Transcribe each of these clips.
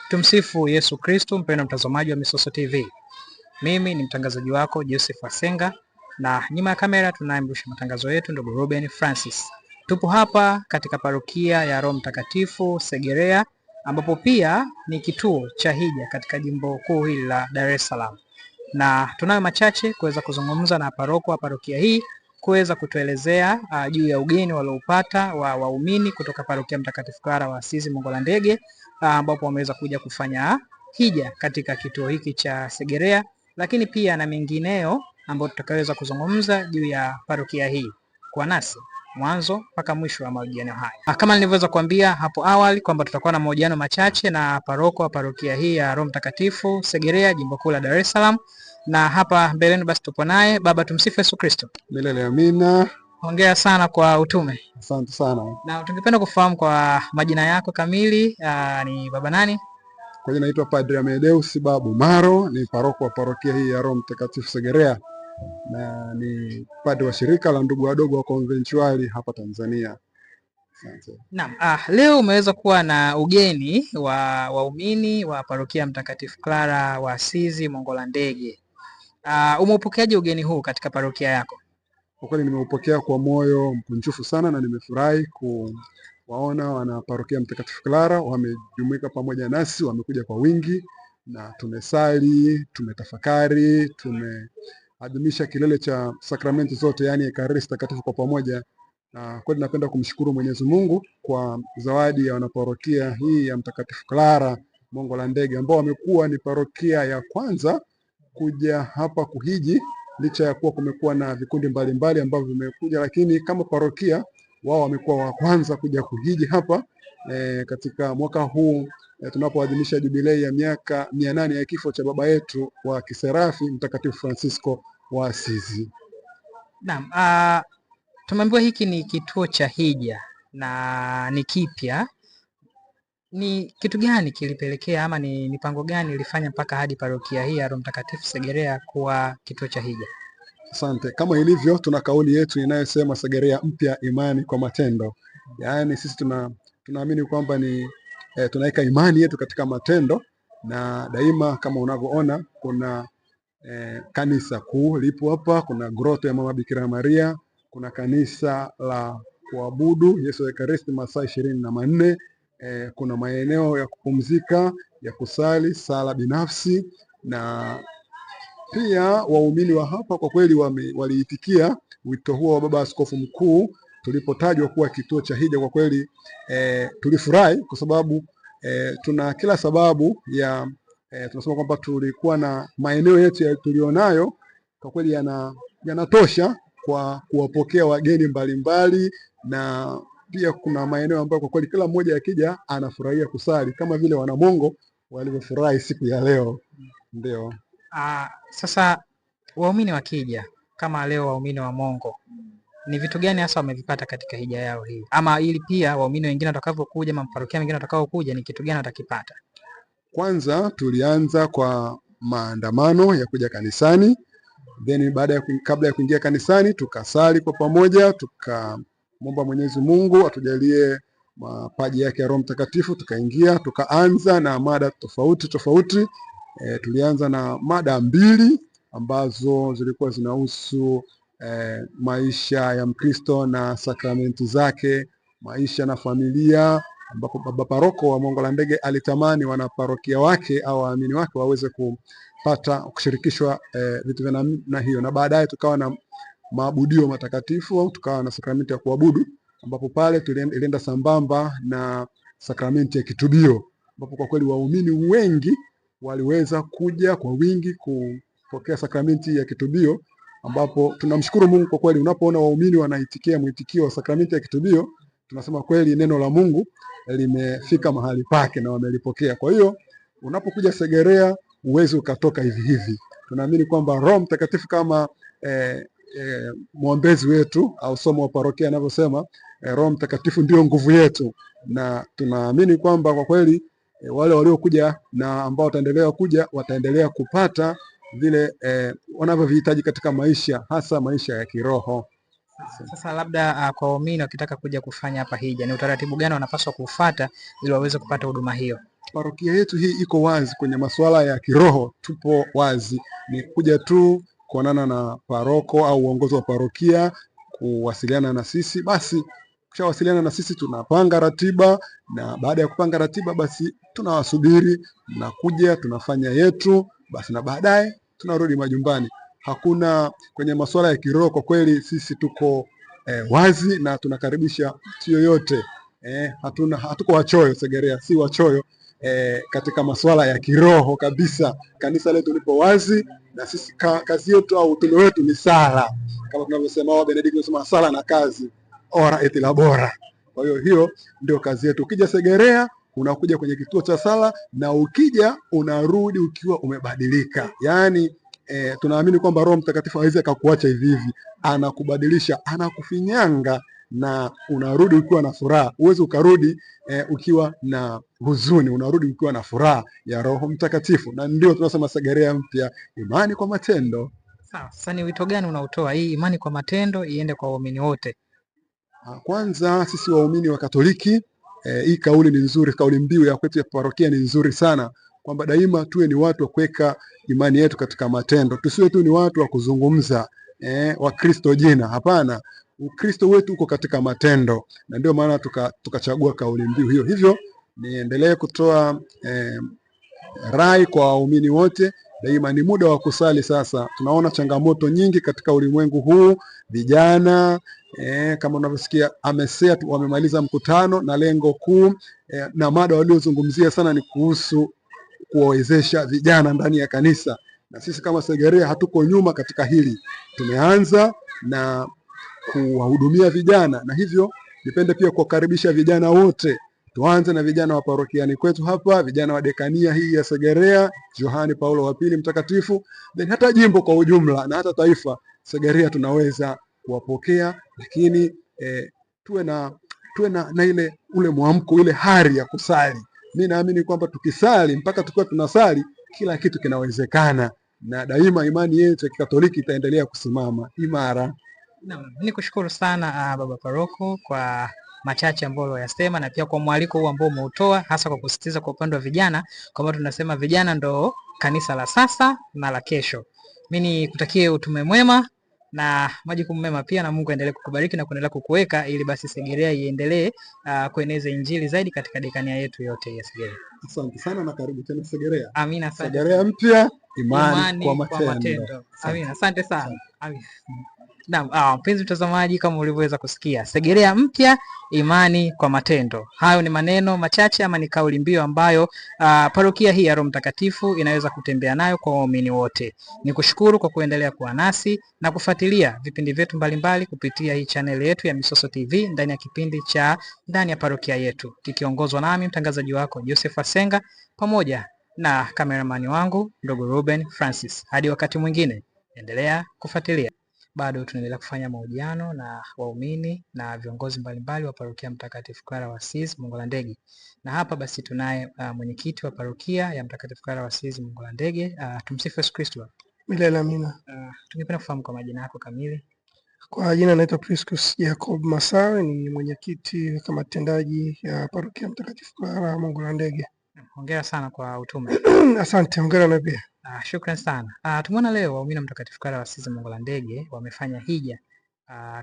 Tumsifu Yesu Kristo. Mpendwa mtazamaji wa Misoso TV, mimi ni mtangazaji wako Joseph Wasenga, na nyuma ya kamera tunaamrusha matangazo yetu ndugu Ruben Francis. Tupo hapa katika parokia ya Roho Mtakatifu Segerea, ambapo pia ni kituo cha hija katika jimbo kuu hili la Dar es Salaam, na tunayo machache kuweza kuzungumza na paroko wa parokia hii kuweza kutuelezea juu ya ugeni walioupata wa waumini kutoka parokia Mtakatifu Clara wa Asizi Mongolandege, ambapo wameweza kuja kufanya hija katika kituo hiki cha Segerea, lakini pia na mengineo ambayo tutakaweza kuzungumza juu ya parokia hii. Kwa nasi mwanzo mpaka mwisho wa mahojiano haya. Kama nilivyoweza kuambia hapo awali kwamba tutakuwa na mahojiano machache na paroko wa parokia hii ya Roho Mtakatifu Segerea, jimbo kuu la Dar es Salaam, na hapa mbeleni basi tupo naye. Baba, tumsifu Yesu Kristo. Milele amina. Hongera sana kwa utume. Asante sana. Na tungependa kufahamu kwa majina yako kamili, ni baba nani? Kwa jina naitwa Padre Amedeus Babu Maro, ni paroko wa parokia hii ya Roho Mtakatifu Segerea, na ni padre wa shirika la ndugu wadogo wa Konventuali hapa Tanzania. Asante. Naam, leo umeweza kuwa na ugeni wa waumini wa parokia Mtakatifu Clara wa Asizi Mongolandege. Umeupokeaje ugeni huu katika parokia yako? Kwa kweli nimeupokea kwa moyo mkunjufu sana, na nimefurahi kuwaona wana parokia Mtakatifu Clara wamejumuika pamoja nasi, wamekuja kwa wingi na tumesali, tumetafakari, tumeadhimisha kilele cha sakramenti zote, yani Ekaristi Takatifu kwa pamoja. Na kweli napenda kumshukuru Mwenyezi Mungu kwa zawadi ya wanaparokia hii ya Mtakatifu Clara Mongolandege, ambao wamekuwa ni parokia ya kwanza kuja hapa kuhiji, licha ya kuwa kumekuwa na vikundi mbalimbali ambavyo vimekuja, lakini kama parokia wao wamekuwa wa kwanza kuja kuhiji hapa katika mwaka huu tunapoadhimisha jubilei ya miaka 800 ya kifo cha baba yetu wa kiserafi Mtakatifu Francisco wa Asizi. Naam, tumeambiwa hiki ni kituo cha hija na ni kipya. Ni kitu gani kilipelekea ama ni mipango gani ilifanya mpaka hadi parokia hii ya Roho Mtakatifu Segerea kuwa kituo cha hija? Asante. Kama ilivyo, tuna kauli yetu inayosema Segerea mpya, imani kwa matendo. Yaani sisi tunaamini kwamba ni tunaweka imani yetu katika matendo, na daima kama unavyoona kuna kanisa kuu lipo hapa, kuna groto ya Mama Bikira Maria, kuna kanisa la kuabudu Yesu Ekaristi masaa 24, kuna maeneo ya kupumzika, ya kusali sala binafsi, na pia waumini wa hapa kwa kweli waliitikia wito huo wa Baba Askofu Mkuu tulipotajwa kuwa kituo cha hija. Kwa kweli tulifurahi kwa sababu tuna kila sababu ya tunasema kwamba tulikuwa na maeneo yetu tulionayo kwa kweli yanatosha kwa kuwapokea wageni mbalimbali, na pia kuna maeneo ambayo kwa kweli kila mmoja akija anafurahia kusali kama vile wanamongo walivyofurahi siku ya leo. Ndio. Sasa waumini wakija kama leo, waumini wa Mongo, ni vitu gani hasa wamevipata katika hija yao hii, ama ili pia waumini wengine watakavyokuja, maparokia mengine watakaokuja, ni kitu gani watakipata? Kwanza tulianza kwa maandamano ya kuja kanisani, then kabla ya kuingia kanisani tukasali kwa pamoja, tukamwomba Mwenyezi Mungu atujalie mapaji yake ya Roho Mtakatifu, tukaingia tukaanza na mada tofauti. Tulianza na mada 2 ambazo zilikuwa zinahusu maisha ya Mkristo na sakramenti zake, maisha na familia, ambapo baba paroko wa Mongolandege alitamani wanaparokia wake au waamini wake waweze kushirikishwa vitu vya namna hiyo. Na baadaye tukawa na maabudio matakatifu, au tukawa na sakramenti ya kuabudu, ambapo pale ilienda sambamba na sakramenti ya kitubio, ambapo kwa kweli waumini wengi waliweza kuja kwa wingi kupokea sakramenti ya kitubio, ambapo tunamshukuru Mungu kwa kweli. Unapoona waumini wanaitikia mwitikio wa sakramenti ya kitubio, tunasema kweli neno la Mungu limefika mahali pake na wamelipokea. Kwa hiyo unapokuja Segerea uwezi ukatoka hivi hivi. Tunaamini kwamba Roho Mtakatifu kama mwombezi wetu, au somo wa parokia anavyosema, Roho Mtakatifu ndio nguvu yetu, na tunaamini kwamba kwa kweli wale waliokuja na ambao wataendelea kuja wataendelea kupata vile wanavyovihitaji katika maisha, hasa maisha ya kiroho. Sasa labda kwa waumini wakitaka kuja kufanya hapa hija, ni utaratibu gani wanapaswa kufuata ili waweze kupata huduma hiyo? parokia yetu hii iko wazi kwenye masuala ya kiroho, tupo wazi, ni kuja tu kuonana na paroko au uongozi wa parokia, kuwasiliana na sisi. Basi kushawasiliana na sisi, tunapanga ratiba, na baada ya kupanga ratiba, basi tunawasubiri, mnakuja, tunafanya yetu, basi na baadaye tunarudi majumbani. Hakuna kwenye masuala ya kiroho, kwa kweli sisi tuko wazi na tunakaribisha mtu yoyote. Hatuko wachoyo Segerea, si wachoyo katika masuala ya kiroho kabisa. Kanisa letu lipo wazi, na sisi kazi yetu au utume wetu ni sala, kama tunavyosema wa Benedict anasema sala na kazi, ora et labora. Kwa hiyo ndio kazi yetu. Ukija Segerea unakuja kwenye kituo cha sala, na ukija unarudi ukiwa umebadilika. Yaani tunaamini kwamba Roho Mtakatifu hawezi akakuacha hivi hivi, anakubadilisha, anakufinyanga na unarudi ukiwa na furaha. Uwezi ukarudi ukiwa na huzuni, unarudi ukiwa na furaha ya Roho Mtakatifu. Na ndio tunasema Segerea mpya, imani kwa matendo. Sawa. Sasa ni wito gani unaotoa hii imani kwa matendo iende kwa waumini wote? Kwanza sisi waumini wa Katoliki, hii kauli ni nzuri, kauli mbiu ya kwetu ya parokia ni nzuri sana, kwamba daima tuwe ni watu wa kuweka imani yetu katika matendo. Tusiwe tu ni watu wa kuzungumza wa Kristo jina. Hapana, Ukristo wetu uko katika matendo, na ndio maana tukachagua kauli mbiu hiyo. Hivyo niendelee kutoa rai kwa waumini wote, daima ni muda wa kusali. Sasa tunaona changamoto nyingi katika ulimwengu huu, vijana kama unavyosikia AMESEA wamemaliza mkutano, na lengo kuu na mada waliozungumzia sana ni kuhusu kuwawezesha vijana ndani ya kanisa, na sisi kama Segerea hatuko nyuma katika hili. Tumeanza na kuwahudumia vijana, na hivyo nipende pia kuwakaribisha vijana wote. Tuanze na vijana wa parokiani kwetu hapa, vijana wa dekania hii ya Segerea Yohane Paulo wa Pili Mtakatifu, then hata jimbo kwa ujumla na hata taifa. Segerea tunaweza kuwapokea, lakini tuwe na ule mwamko, ile hari ya kusali. Mimi naamini kwamba tukisali mpaka tukiwa tunasali, kila kitu kinawezekana, na daima imani yetu ya Kikatoliki itaendelea kusimama imara. Naam, nikushukuru sana Baba Paroko kwa machache ambayo yasema, na pia kwa mwaliko huu ambao umeutoa, hasa kwa kusisitiza kwa upande wa vijana, kwamba tunasema vijana ndo kanisa la sasa na la kesho. Mimi nikutakie utume mwema na majukumu mema pia, na Mungu aendelee kukubariki na kuendelea kukuweka, ili basi Segerea iendelee kueneza injili zaidi katika dekania yetu yote ya Segerea. Asante sana na karibu tena Segerea. Amina, asante. Segerea mpya, imani kwa matendo. Amina, asante sana. Amina. Naam, mpenzi mtazamaji, kama ulivyoweza kusikia, Segerea mpya, imani kwa matendo. Hayo ni maneno machache ama ni kauli mbiu ambayo parokia hii ya Roho Mtakatifu inaweza kutembea nayo kwa waumini wote. Nikushukuru kwa kuendelea kuwa nasi na kufuatilia vipindi vyetu mbalimbali kupitia hii channel yetu ya Misoso TV ndani ya kipindi cha ndani ya parokia yetu, kikiongozwa nami mtangazaji wako Joseph Asenga pamoja na kameramani wangu ndugu Ruben Francis. Hadi wakati mwingine, endelea kufuatilia. Bado tunaendelea kufanya mahojiano na waumini na viongozi mbalimbali wa parokia Mtakatifu Clara wa Assisi Mongolandege. Na hapa basi tunaye mwenyekiti wa parokia ya Mtakatifu Clara wa Assisi Mongolandege. Tumsifu Yesu Kristo. Milele amina. Tungependa kufahamu kwa majina yako kamili. Kwa jina naitwa Priscus Jacob Masawe, ni mwenyekiti kama tendaji ya parokia Mtakatifu Clara Mongolandege. Hongera sana kwa utume. Asante, hongera na pia. Shukran sana. Tumeona leo waumini wa Mtakatifu Clara wa Assisi Mongolandege wamefanya hija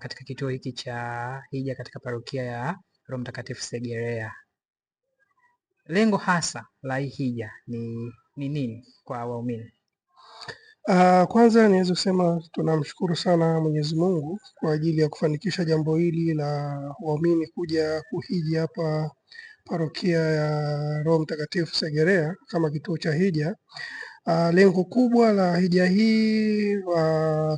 katika kituo hiki cha hija katika parokia ya Roho Mtakatifu Segerea. Lengo hasa la hii hija ni nini kwa waumini? Kwanza niweze kusema tunamshukuru sana Mwenyezi Mungu kwa ajili ya kufanikisha jambo hili la waumini kuja kuhiji hapa parokia ya Roho Mtakatifu Segerea kama kituo cha hija. Lengo kubwa la hija hii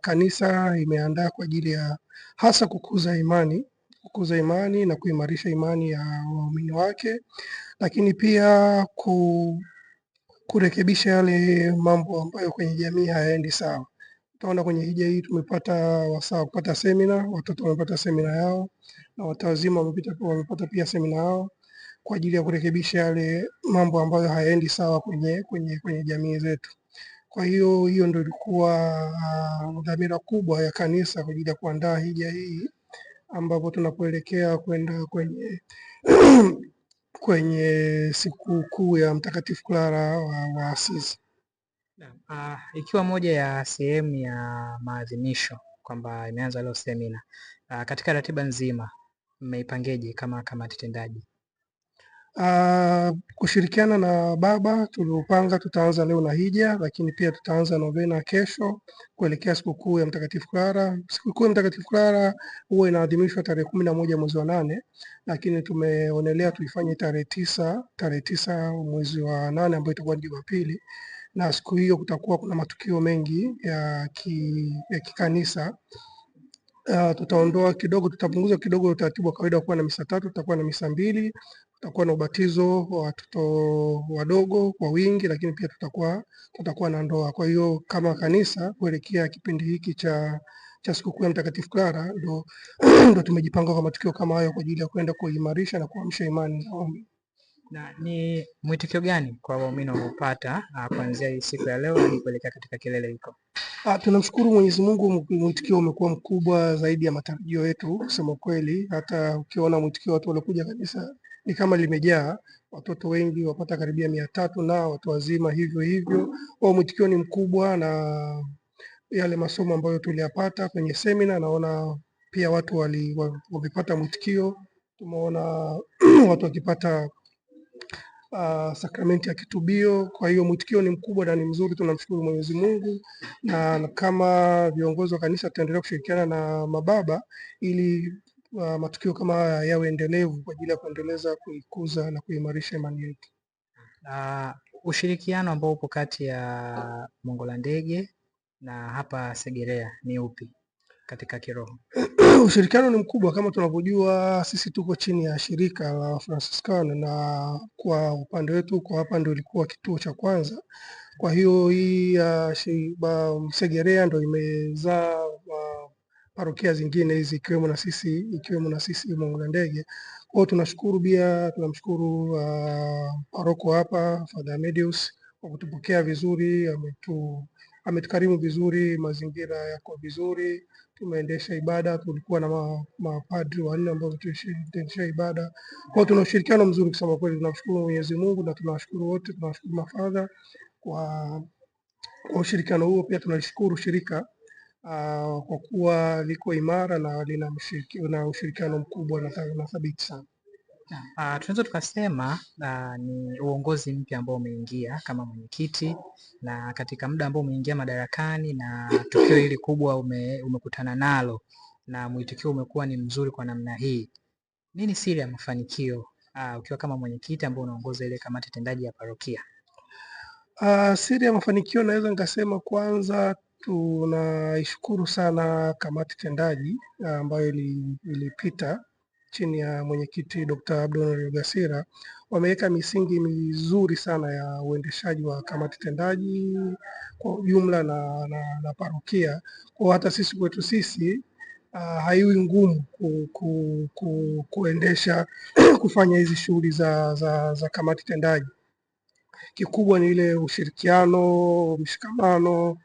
kanisa imeandaa kwa ajili ya hasa kukuza imani na kuimarisha imani ya waumini wake, lakini pia kurekebisha yale mambo ambayo kwenye jamii hayaendi sawa. Utaona kwenye hija hii tumepata wasaa kupata semina, watoto wamepata semina yao na watu wazima wamepata pia semina yao kwa ajili ya kurekebisha yale mambo ambayo hayaendi sawa kwenye jamii zetu. Kwa hiyo ndio ilikuwa dhamira kubwa ya kanisa kwa ajili ya kuandaa hija hii, ambapo tunapoelekea kwenda kwenye kwenye sikukuu ya Mtakatifu Clara wa Asizi. Ikiwa moja ya sehemu ya maadhimisho kwamba imeanza leo semina, katika ratiba nzima mmeipangeje kama kamati tendaji? Kushirikiana na baba tuliopanga, tutaanza leo na hija, lakini pia tutaanza novena kesho kuelekea sikukuu ya Mtakatifu Clara. Sikukuu ya Mtakatifu Clara huwa inaadhimishwa tarehe 11 mwezi wa 8, lakini tumeonelea tuifanye tarehe tisa mwezi wa 8 ambayo itakuwa ni Jumapili, na siku hiyo kutakuwa kuna matukio mengi ya kikanisa. Tutapunguza kidogo utaratibu wa kawaida wa kuwa na misa 3, tutakuwa na misa 2, tutakuwa na ubatizo wa watoto wadogo kwa wingi, lakini pia tutakuwa na ndoa. Kwa hiyo kama kanisa kuelekea kipindi hiki cha sikukuu ya Mtakatifu Clara ndo tumejipanga kwa matukio kama hayo kwa ajili ya kwenda kuimarisha na kuamsha imani za waumini. Na ni mwitikio gani kwa waumini wanaopata kuanzia hii siku ya leo hadi kuelekea katika kilele hiko? Tunamshukuru Mwenyezi Mungu, mwitikio umekuwa mkubwa zaidi ya matarajio yetu kusema kweli. Hata ukiona mwitikio watu waliokuja kanisa ni kama limejaa, watoto wengi wapata karibia 300 na watu wazima hivyo hivyo. Kwa mwitikio ni mkubwa, na yale masomo ambayo tuliyapata kwenye semina naona pia watu wamepata mwitikio. Tumeona watu wakipata sakramenti ya kitubio. Kwa hiyo mwitikio ni mkubwa na ni mzuri, tunamshukuru Mwenyezi Mungu, na kama viongozi wa kanisa tutaendelea kushirikiana na mababa ili matukio kama haya yawe endelevu kwa ajili ya kuendeleza, kuikuza na kuimarisha imani yetu. Ushirikiano ambao upo kati ya Mongolandege na hapa Segerea ni upi katika kiroho? Ushirikiano ni mkubwa, kama tunavyojua sisi tuko chini ya shirika la Franciscan, na kwa upande wetu kwa hapa ndio ilikuwa kituo cha kwanza. Kwa hiyo hii Segerea ndio imezaa parokia zingine hizi ikiwemo na sisi Mongolandege. Kwa hiyo tunashukuru pia, tunamshukuru paroko hapa Father Amedius kwa kutupokea vizuri, ametukarimu vizuri, mazingira yako vizuri, tumeendesha ibada, tulikuwa na mapadri 4 ambao tuliendesha ibada. Kwa hiyo tuna ushirikiano mzuri kusema kweli. Tunamshukuru Mwenyezi Mungu na tunawashukuru wote, tunawashukuru mafadha kwa ushirikiano huo. Pia tunalishukuru shirika kwa kuwa liko imara na lina ushirikiano mkubwa na thabiti sana. Tunaweza tukasema ni uongozi mpya ambao umeingia kama mwenyekiti, na katika muda ambao umeingia madarakani na tukio hili kubwa umekutana nalo na mwitikio umekuwa ni mzuri kwa namna hii, nini siri ya mafanikio ukiwa kama mwenyekiti ambao unaongoza ile kamati tendaji ya parokia? Siri ya mafanikio naweza nikasema, kwanza tunaishukuru sana kamati tendaji ambayo ilipita chini ya mwenyekiti Dr. Abdul Rugasira. Wameweka misingi mizuri sana ya uendeshaji wa kamati tendaji kwa ujumla na parokia. Kwa hata sisi kwetu sisi haiwi ngumu kuendesha kufanya hizi shughuli za kamati tendaji. Kikubwa ni ile ushirikiano, mshikamano